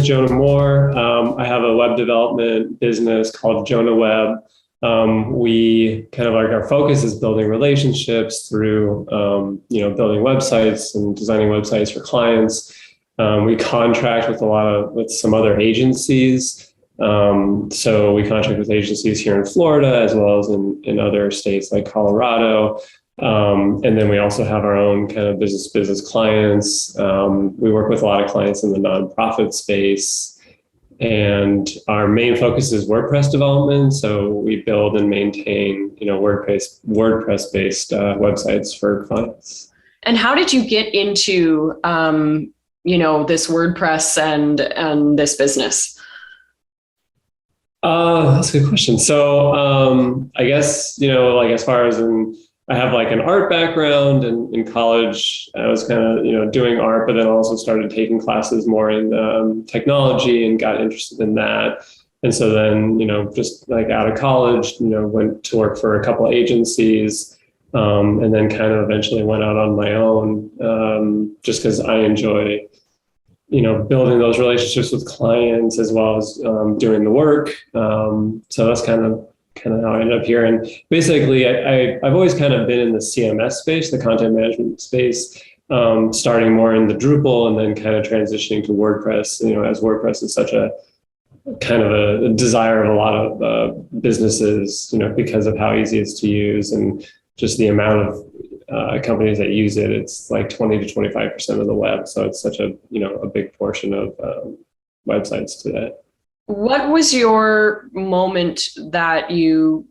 is Joe Nammour. I have a web development business called JoNa Webb. We kind of like our focus is building relationships through, building websites and designing websites for clients. We contract with some other agencies. So we contract with agencies here in Florida as well as in other states like Colorado. And then we also have our own kind of business clients. We work with a lot of clients in the nonprofit space. And our main focus is WordPress development. So we build and maintain, WordPress-based websites for clients. And how did you get into, this WordPress and this business? That's a good question. So I guess, as far as I have like an art background, and in college I was kind of, doing art, but then also started taking classes more in technology and got interested in that. And so then, just like out of college, went to work for a couple of agencies, and then kind of eventually went out on my own, just because I enjoy, building those relationships with clients as well as doing the work. So that's kind of how I ended up here. And basically, I've always kind of been in the CMS space, the content management space, starting more in the Drupal and then kind of transitioning to WordPress, as WordPress is such a kind of a desire of a lot of businesses, because of how easy it is to use and just the amount of companies that use it. It's like 20 to 25% of the web. So it's such a big portion of websites today. What was your moment that you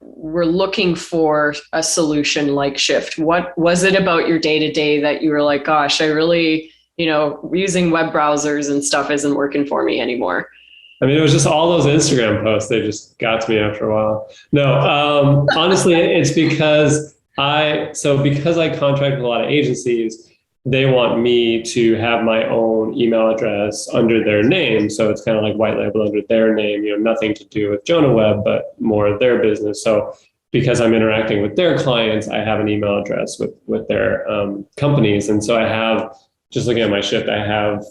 were looking for a solution like Shift? What was it about your day-to-day that you were like, gosh, I really, using web browsers and stuff isn't working for me anymore? I mean, it was just all those Instagram posts. They just got to me after a while. No, honestly, it's because I contract with a lot of agencies. They want me to have my own email address under their name. So it's kind of like white label under their name, nothing to do with JoNa Webb, but more of their business. So because I'm interacting with their clients, I have an email address with their companies. And so I have, just looking at my Shift, I have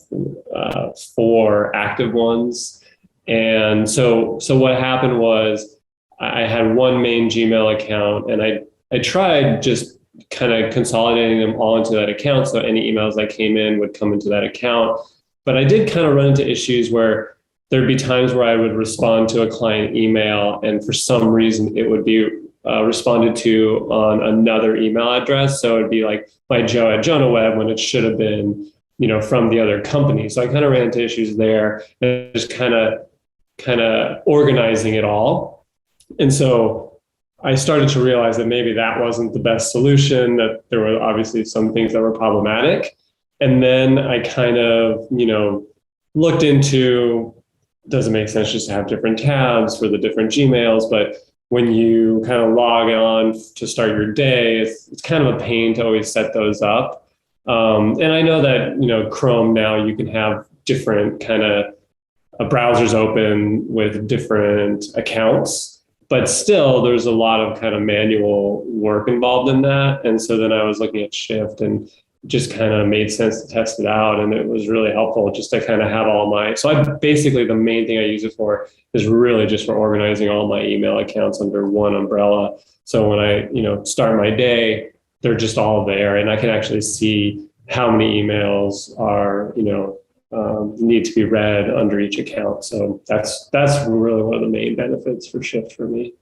4 active ones. And so what happened was I had one main Gmail account, and I tried just kind of consolidating them all into that account. So any emails that came in would come into that account. But I did kind of run into issues where there'd be times where I would respond to a client email, and for some reason it would be responded to on another email address. So it'd be like by Joe at JoNa Webb when it should have been, from the other company. So I kind of ran into issues there, and just kind of organizing it all. And so I started to realize that maybe that wasn't the best solution, that there were obviously some things that were problematic. And then I kind of, looked into, does it make sense just to have different tabs for the different Gmails? But when you kind of log on to start your day, it's kind of a pain to always set those up. And I know that, Chrome now, you can have different kind of browsers open with different accounts. But still, there's a lot of kind of manual work involved in that. And so then I was looking at Shift, and just kind of made sense to test it out. And it was really helpful just to kind of have the main thing I use it for is really just for organizing all my email accounts under one umbrella. So when I, start my day, they're just all there, and I can actually see how many emails are, need to be read under each account. So that's really one of the main benefits for Shift for me.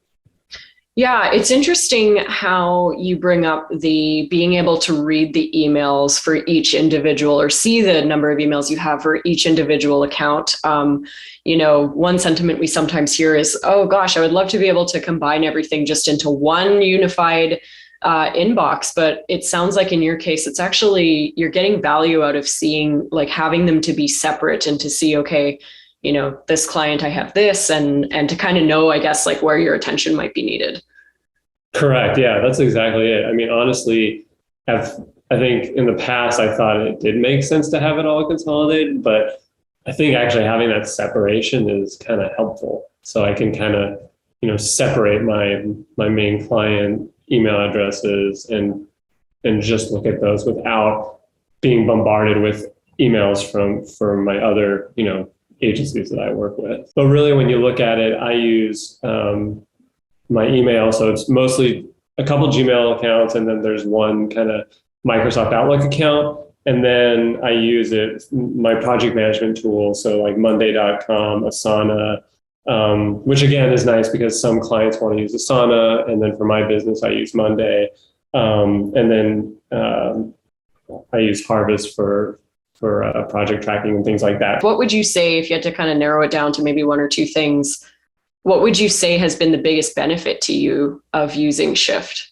Yeah, it's interesting how you bring up the being able to read the emails for each individual, or see the number of emails you have for each individual account. One sentiment we sometimes hear is, oh gosh, I would love to be able to combine everything just into one unified inbox. But it sounds like in your case, it's actually, you're getting value out of seeing, like having them to be separate, and to see, okay, this client, I have this, and to kind of know, I guess, like where your attention might be needed. Correct. Yeah, that's exactly it. I mean, honestly, I think in the past, I thought it did make sense to have it all consolidated, but I think actually having that separation is kind of helpful. So I can kind of, separate my main client email addresses and just look at those without being bombarded with emails from my other, agencies that I work with. But really, when you look at it, I use my email. So it's mostly a couple Gmail accounts, and then there's one kind of Microsoft Outlook account. And then I use my project management tool. So like Monday.com, Asana, which again is nice because some clients want to use Asana. And then for my business, I use Monday. And then I use Harvest for project tracking and things like that. What would you say, if you had to kind of narrow it down to maybe one or two things, what would you say has been the biggest benefit to you of using Shift?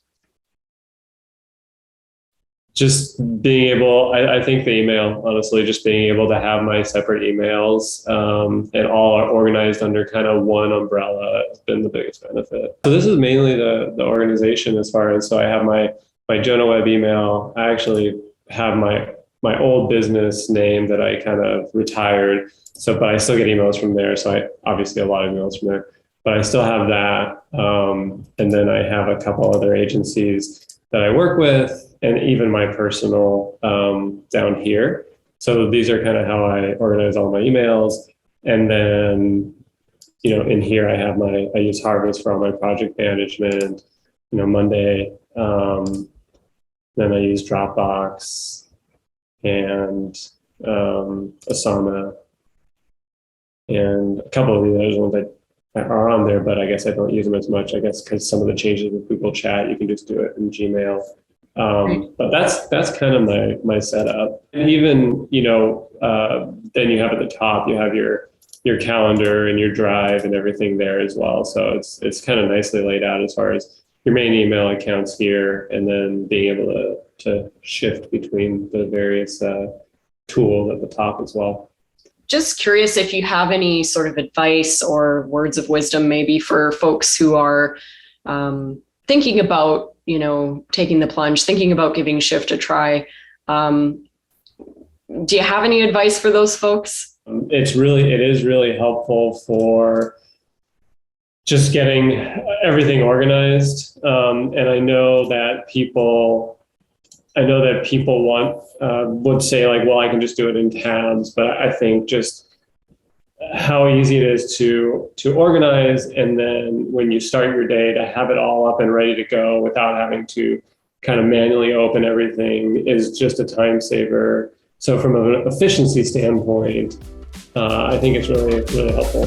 Just being able, I think the email, honestly, just being able to have my separate emails and all are organized under kind of one umbrella has been the biggest benefit. So this is mainly the organization as far as, so I have my JoNa Webb email. I actually have my old business name that I kind of retired. So, but I still get emails from there. So I obviously a lot of emails from there, but I still have that. And then I have a couple other agencies that I work with, and even my personal down here. So these are kind of how I organize all my emails. And then, in here I use Harvest for all my project management, Monday. Then I use Dropbox and Asana, and a couple of the other ones that are on there, but I guess I don't use them as much, I guess, because some of the changes with Google Chat, you can just do it in Gmail. But that's kind of my setup. And even, then you have at the top, you have your calendar and your drive and everything there as well. So it's kind of nicely laid out as far as your main email accounts here, and then being able to shift between the various tools at the top as well. Just curious if you have any sort of advice or words of wisdom, maybe for folks who are thinking about, taking the plunge, thinking about giving Shift a try. Do you have any advice for those folks? It is really helpful for just getting everything organized. And I know that people would say like, well, I can just do it in tabs, but I think just how easy it is to organize, and then when you start your day to have it all up and ready to go without having to kind of manually open everything is just a time saver. So from an efficiency standpoint, I think it's really, really helpful.